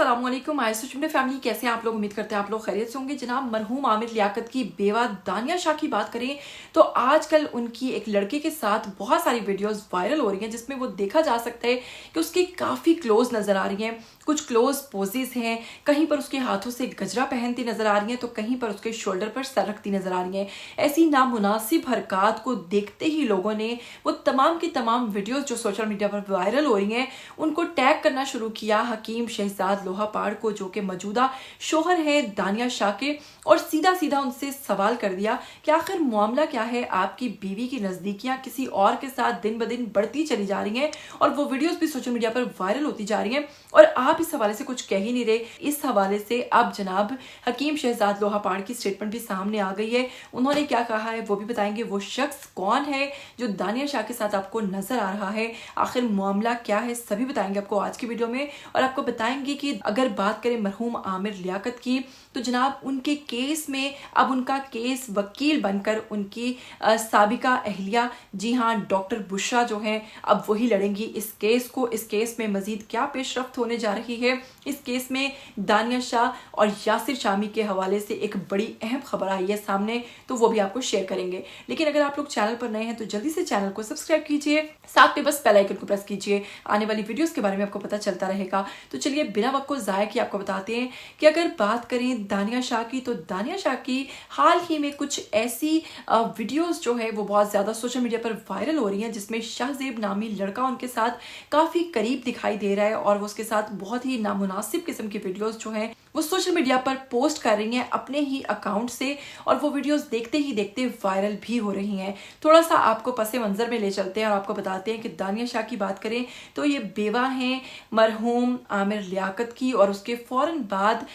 अस्सलामुअलैकुम आयसुचुमने फैमिली, कैसे हैं आप लोग। उम्मीद करते हैं आप लोग खैरियत से होंगे। जनाब मरहूम आमिर लियाकत की बेवा दानिया शाह की बात करें तो आजकल उनकी एक लड़के के साथ बहुत सारी वीडियोस वायरल हो रही हैं जिसमें वो देखा जा सकता है कि उसकी काफ़ी क्लोज नज़र आ रही हैं। कुछ क्लोज पोजेस हैं, कहीं पर उसके हाथों से गजरा पहनती नजर आ रही हैं तो कहीं पर उसके शोल्डर पर सर रखती नजर आ रही हैं। ऐसी नामुनासिब हरकत को देखते ही लोगों ने वो तमाम की तमाम वीडियोस जो सोशल मीडिया पर वायरल हो रही हैं उनको टैग करना शुरू किया हकीम शहजाद लोहापाड़ को, जो कि मौजूदा शोहर है दानिया शाह के, और सीधा सीधा उनसे सवाल कर दिया कि आखिर मामला क्या है। आपकी बीवी की नजदीकियां किसी और के साथ दिन ब दिन बढ़ती चली जा रही हैं और वो वीडियोस भी सोशल मीडिया पर वायरल होती जा रही हैं और आप इस हवाले से कुछ कह ही नहीं रहे। इस हवाले से अब जनाब हकीम शहजाद लोहापाड़ की स्टेटमेंट भी सामने आ गई है। उन्होंने क्या कहा है वो भी बताएंगे। वो शख्स कौन है जो दानिया शाह के साथ आपको नजर आ रहा है, आखिर मामला क्या है, सभी बताएंगे आपको आज की वीडियो में। और आपको बताएंगे कि अगर बात करें मरहूम आमिर लियाकत की तो जनाब उनके केस में अब उनका केस वकील बनकर उनकी साबिका अहलिया, जी हाँ डॉक्टर बुशरा जो हैं, अब वही लड़ेंगी इस केस को। इस केस में मजीद क्या पेशरफ्त होने जा रही है, इस केस में दानिया शाह और यासिर शामी के हवाले से एक बड़ी अहम खबर आई है सामने, तो वो भी आपको शेयर करेंगे। लेकिन अगर आप लोग चैनल पर नए हैं तो जल्दी से चैनल को सब्सक्राइब कीजिए, साथ में बस बेल आइकन को प्रेस कीजिए, आने वाली वीडियोस के बारे में आपको पता चलता रहेगा। तो चलिए बिना वक्त को ज़ाया किए आपको बताते हैं कि अगर बात करें दानिया शाह की तो दानिया शाह की हाल ही में कुछ ऐसी वीडियोस जो है वो बहुत ज़्यादा सोशल मीडिया पर वायरल हो रही हैं जिसमें शाहजेब नामी लड़का उनके साथ काफ़ी करीब दिखाई दे रहा है और वो उसके साथ बहुत ही नामुनासिब किस्म की वीडियोस जो हैं वो सोशल मीडिया पर पोस्ट कर रही हैं अपने ही अकाउंट से, और वो वीडियोस देखते ही देखते वायरल भी हो रही हैं। थोड़ा सा आपको पसे मंजर में ले चलते हैं और आपको बताते हैं कि दानिया शाह की बात करें तो ये बेवा हैं मरहूम आमिर लियाकत की, और उसके फौरन बाद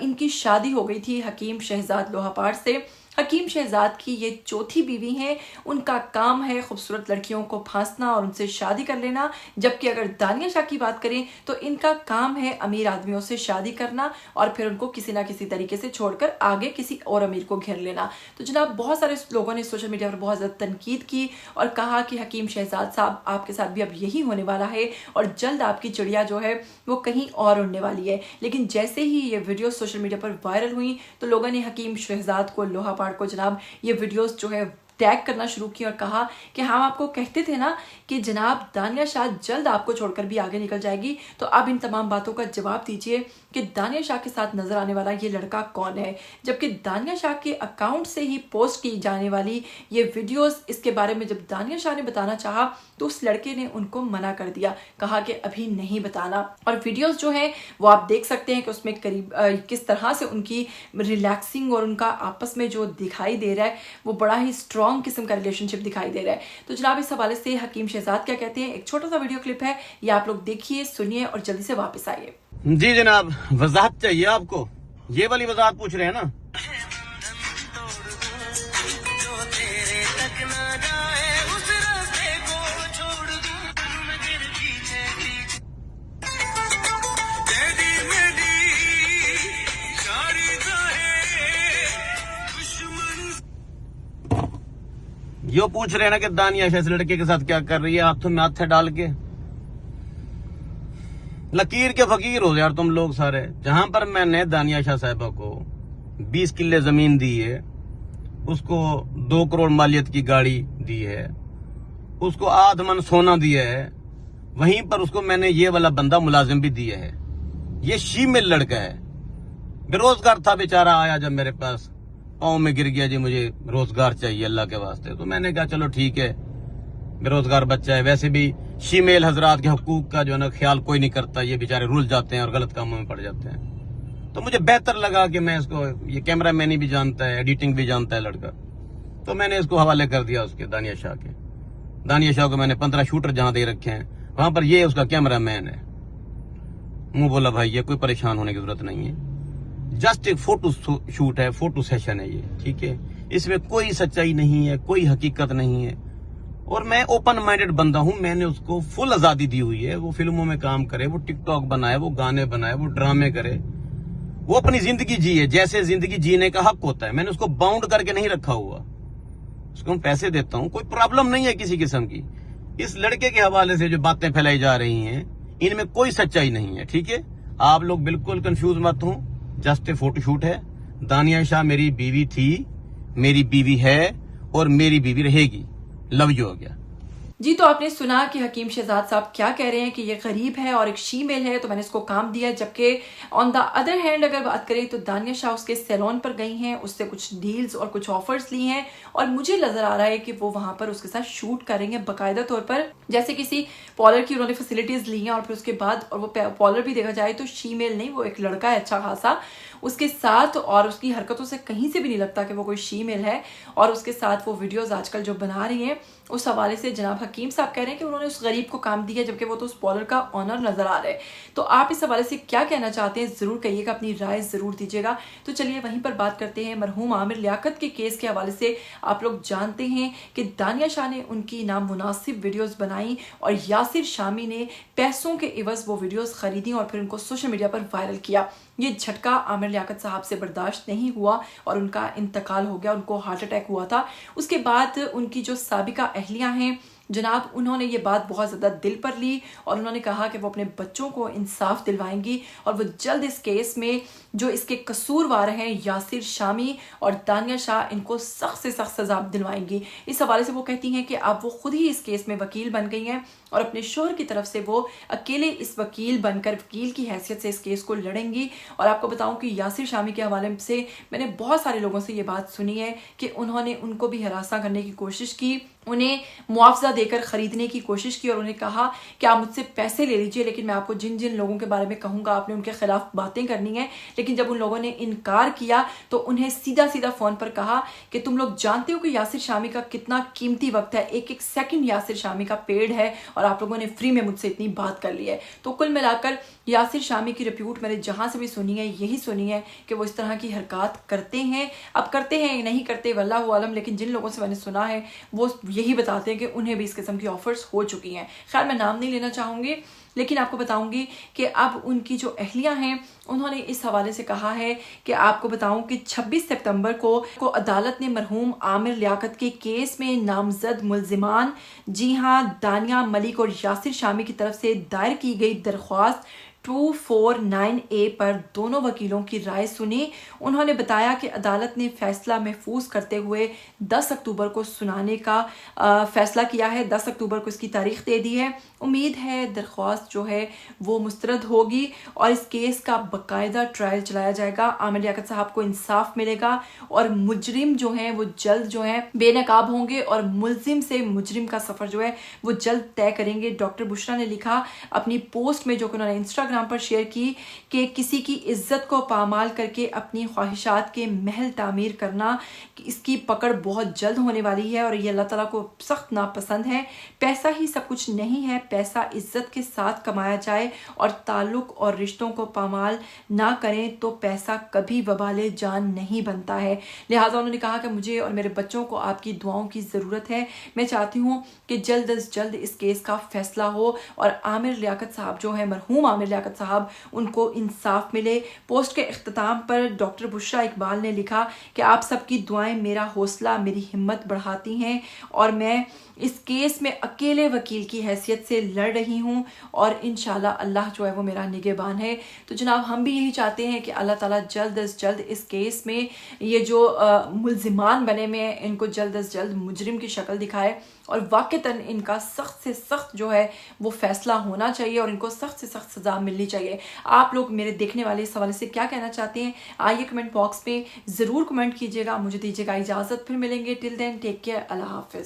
इनकी शादी हो गई थी हकीम शहजाद लोहापाड़ से। हकीम शहजाद की ये चौथी बीवी हैं। उनका काम है खूबसूरत लड़कियों को फांसना और उनसे शादी कर लेना, जबकि अगर दानिया शाह की बात करें तो इनका काम है अमीर आदमियों से शादी करना और फिर उनको किसी ना किसी तरीके से छोड़कर आगे किसी और अमीर को घेर लेना। तो जनाब बहुत सारे लोगों ने सोशल मीडिया पर बहुत ज़्यादा तनकीद की और कहा कि हकीम शहजाद साहब आपके साथ भी अब यही होने वाला है और जल्द आपकी चिड़िया जो है वो कहीं और उड़ने वाली है। लेकिन जैसे ही ये वीडियो सोशल मीडिया पर वायरल हुई तो लोगों ने हकीम शहजाद को लोहापाड़ को जनाब ये वीडियोस जो है टैग करना शुरू की और कहा कि हम आपको कहते थे ना कि जनाब दानिया शाह जल्द आपको छोड़कर भी आगे निकल जाएगी, तो अब इन तमाम बातों का जवाब दीजिए कि दानिया शाह के साथ नजर आने वाला ये लड़का कौन है। जबकि दानिया शाह के अकाउंट से ही पोस्ट की जाने वाली ये वीडियोस, इसके बारे में जब दानिया शाह ने बताना चाहा तो उस लड़के ने उनको मना कर दिया, कहा कि अभी नहीं बताना। और वीडियोस जो है वो आप देख सकते हैं कि उसमें करीब किस तरह से उनकी रिलैक्सिंग और उनका आपस में जो दिखाई दे रहा है वो बड़ा ही स्ट्रॉन्ग किस्म का रिलेशनशिप दिखाई दे रहा है। तो जनाब इस हवाले से हकीम शहजाद क्या कहते हैं, एक छोटा सा वीडियो क्लिप है, ये आप लोग देखिए, सुनिए और जल्दी से वापस आइए। जी जनाब, वजाहत चाहिए आपको, ये वाली वजाहत पूछ रहे हैं ना। यो पूछ रहे हैं ना कि दानिया शाह इस लड़के के साथ क्या कर रही है, हाथों में हाथ डाल के। लकीर के फकीर हो यार तुम लोग सारे। जहां पर मैंने दानिया शाह साहिबा को 20 किल्ले जमीन दी है, उसको 2 करोड़ मालियत की गाड़ी दी है, उसको आध मन सोना दिया है, वहीं पर उसको मैंने ये वाला बंदा मुलाजिम भी दिया है। ये शीमेल लड़का है, बेरोजगार था बेचारा, आया जब मेरे पास पाँव में गिर गया, जी मुझे रोजगार चाहिए अल्लाह के वास्ते। तो मैंने कहा चलो ठीक है, बेरोजगार बच्चा है, वैसे भी शीमेल हजरात के हुकूक का जो है ना ख्याल कोई नहीं करता, ये बेचारे रुल जाते हैं और गलत कामों में पड़ जाते हैं। तो मुझे बेहतर लगा कि मैं इसको, ये कैमरा मैन भी जानता है, एडिटिंग भी जानता है लड़का, तो मैंने इसको हवाले कर दिया उसके दानिया शाह के। दानिया शाह को मैंने 15 शूटर जहां दे रखे हैं, वहां पर ये उसका कैमरा मैन है। मुंह बोला भाई ये कोई परेशान होने की जरूरत नहीं है, जस्ट एक फोटो शूट है, फोटो सेशन है ये, ठीक है। इसमें कोई सच्चाई नहीं है, कोई हकीकत नहीं है, और मैं ओपन माइंडेड बंदा हूं। मैंने उसको फुल आजादी दी हुई है, वो फिल्मों में काम करे, वो टिकटॉक बनाए, वो गाने बनाए, वो ड्रामे करे, वो अपनी जिंदगी जिए जैसे जिंदगी जीने का हक होता है। मैंने उसको बाउंड करके नहीं रखा हुआ, उसको मैं पैसे देता हूं, कोई प्रॉब्लम नहीं है किसी किस्म की। इस लड़के के हवाले से जो बातें फैलाई जा रही हैं इनमें कोई सच्चाई नहीं है, ठीक है। آپ لوگ بالکل کنفیوز مت ہوں، جسٹ فوٹو شوٹ ہے. دانیہ شاہ میری بیوی تھی، میری بیوی ہے اور میری بیوی رہے گی. لو یو ہو گیا. جی تو آپ نے سنا کہ حکیم شہزاد صاحب کیا کہہ رہے ہیں کہ یہ غریب ہے اور ایک شی میل ہے تو میں نے اس کو کام دیا، جبکہ آن دا ادر ہینڈ اگر بات کریں تو دانیہ شاہ اس کے سیلون پر گئی ہیں، اس سے کچھ ڈیلز اور کچھ آفرز لی ہیں اور مجھے نظر آ رہا ہے کہ وہ وہاں پر اس کے ساتھ شوٹ کر رہی ہیں باقاعدہ طور پر، جیسے کسی پارلر کی انہوں نے فیسلٹیز لی ہیں اور پھر اس کے بعد، اور وہ پارلر بھی دیکھا جائے تو شی میل نہیں، وہ ایک لڑکا ہے اچھا خاصا اس کے ساتھ، اور اس کی حرکتوں سے کہیں سے بھی نہیں لگتا کہ وہ کوئی شی میل ہے. اور اس کے ساتھ وہ ویڈیوز آج کل جو بنا رہی ہیں اس حوالے سے جناب حکیم صاحب کہہ رہے ہیں کہ انہوں نے اس غریب کو کام دیا جبکہ وہ تو اس پارلر کا آنر نظر آ رہا ہے. تو آپ اس حوالے سے کیا کہنا چاہتے ہیں ضرور کہیے گا، اپنی رائے ضرور دیجیے گا. تو چلیے وہیں پر بات کرتے ہیں مرحوم عامر لیاقت کے کیس کے حوالے سے. آپ لوگ جانتے ہیں کہ دانیہ شاہ نے ان کی نامناسب ویڈیوز بنائی اور یاسر شامی نے پیسوں کے عوض وہ ویڈیوز خریدی اور پھر ان کو سوشل میڈیا پر وائرل کیا. یہ جھٹکا عامر لیاقت صاحب سے برداشت نہیں ہوا اور ان کا انتقال ہو گیا، ان کو ہارٹ اٹیک ہوا تھا. اس کے بعد ان کی جو سابقہ اہلیہ ہیں جناب، انہوں نے یہ بات بہت زیادہ دل پر لی اور انہوں نے کہا کہ وہ اپنے بچوں کو انصاف دلوائیں گی اور وہ جلد اس کیس میں جو اس کے قصوروار ہیں یاسر شامی اور دانیہ شاہ، ان کو سخت سے سخت سزا دلوائیں گی. اس حوالے سے وہ کہتی ہیں کہ اب وہ خود ہی اس کیس میں وکیل بن گئی ہیں اور اپنے شوہر کی طرف سے وہ اکیلے اس وکیل بن کر وکیل کی حیثیت سے اس کیس کو لڑیں گی. اور آپ کو بتاؤں کہ یاسر شامی کے حوالے سے میں نے بہت سارے لوگوں سے یہ بات سنی ہے کہ انہوں نے ان کو بھی ہراساں کرنے کی کوشش کی، انہیں معاوضہ دے کر خریدنے کی کوشش کی اور انہیں کہا کہ آپ مجھ سے پیسے لے لیجئے، لیکن میں آپ کو جن جن لوگوں کے بارے میں کہوں گا آپ نے ان کے خلاف باتیں کرنی ہیں. لیکن جب ان لوگوں نے انکار کیا تو انہیں سیدھا سیدھا فون پر کہا کہ تم لوگ جانتے ہو کہ یاسر شامی کا کتنا قیمتی وقت ہے، ایک ایک سیکنڈ یاسر شامی کا پیڑ ہے اور آپ لوگوں نے فری میں مجھ سے اتنی بات کر لی ہے. تو کل ملا کر یاسر شامی کی رپیوٹ میں نے جہاں سے بھی سنی ہے یہی سنی ہے کہ وہ اس طرح کی حرکات کرتے ہیں. اب کرتے ہیں یا نہیں کرتے واللہ عالم، لیکن جن لوگوں سے میں نے سنا ہے وہ یہی بتاتے ہیں کہ انہیں بھی اس قسم کی آفرز ہو چکی ہیں. خیر میں نام نہیں لینا چاہوں گی، لیکن آپ کو بتاؤں گی کہ اب ان کی جو اہلیہ ہیں انہوں نے اس حوالے سے کہا ہے کہ آپ کو بتاؤں کہ 26 سپتمبر کو عدالت نے مرحوم عامر لیاقت کے کیس میں نامزد ملزمان، جی ہاں دانیہ ملک اور یاسر شامی کی طرف سے دائر کی گئی درخواست 249A پر دونوں وکیلوں کی رائے سنی. انہوں نے بتایا کہ عدالت نے فیصلہ محفوظ کرتے ہوئے 10 اکتوبر کو سنانے کا فیصلہ کیا ہے، 10 اکتوبر کو اس کی تاریخ دے دی ہے. امید ہے درخواست جو ہے وہ مسترد ہوگی اور اس کیس کا باقاعدہ ٹرائل چلایا جائے گا. عامر لیاقت صاحب کو انصاف ملے گا اور مجرم جو ہیں وہ جلد جو ہے بے نقاب ہوں گے اور ملزم سے مجرم کا سفر جو ہے وہ جلد طے کریں گے. ڈاکٹر بشرا نے لکھا اپنی پوسٹ میں جو کہ انہوں نے انسٹاگرام پر شیئر کی کہ کسی کی عزت کو پامال کر کے اپنی خواہشات کے محل تعمیر کرنا، اس کی پکڑ بہت جلد ہونے والی ہے اور یہ اللہ تعالیٰ کو سخت ناپسند ہے. پیسہ ہی سب کچھ نہیں ہے، پیسہ عزت کے ساتھ کمایا جائے اور تعلق اور رشتوں کو پامال نہ کریں تو پیسہ کبھی وبال جان نہیں بنتا ہے. لہٰذا انہوں نے کہا کہ مجھے اور میرے بچوں کو آپ کی دعاؤں کی ضرورت ہے. میں چاہتی ہوں کہ جلد از جلد اس کیس کا فیصلہ ہو اور عامر لیاقت صاحب جو ہے مرحوم عامر لیاقت صاحب ان کو انصاف ملے. پوسٹ کے اختتام پر ڈاکٹر بشرا اقبال نے لکھا کہ آپ سب کی دعائیں میرا حوصلہ، میری ہمت بڑھاتی ہیں اور میں اس کیس میں اکیلے وکیل کی حیثیت سے لڑ رہی ہوں اور انشاءاللہ اللہ جو ہے وہ میرا نگہبان ہے. تو جناب ہم بھی یہی چاہتے ہیں کہ اللہ تعالیٰ جلد از جلد اس کیس میں یہ جو ملزمان بنے میں ان کو جلد از جلد مجرم کی شکل دکھائے اور واقعتاً ان کا سخت سے سخت جو ہے وہ فیصلہ ہونا چاہیے اور ان کو سخت سے سخت سزا ملنی چاہیے. آپ لوگ میرے دیکھنے والے اس حوالے سے کیا کہنا چاہتے ہیں آئیے کمنٹ باکس میں ضرور کمنٹ کیجیے گا. مجھے دیجیے گا اجازت، پھر ملیں گے. ٹل دین ٹیک کیئر، اللہ حافظ.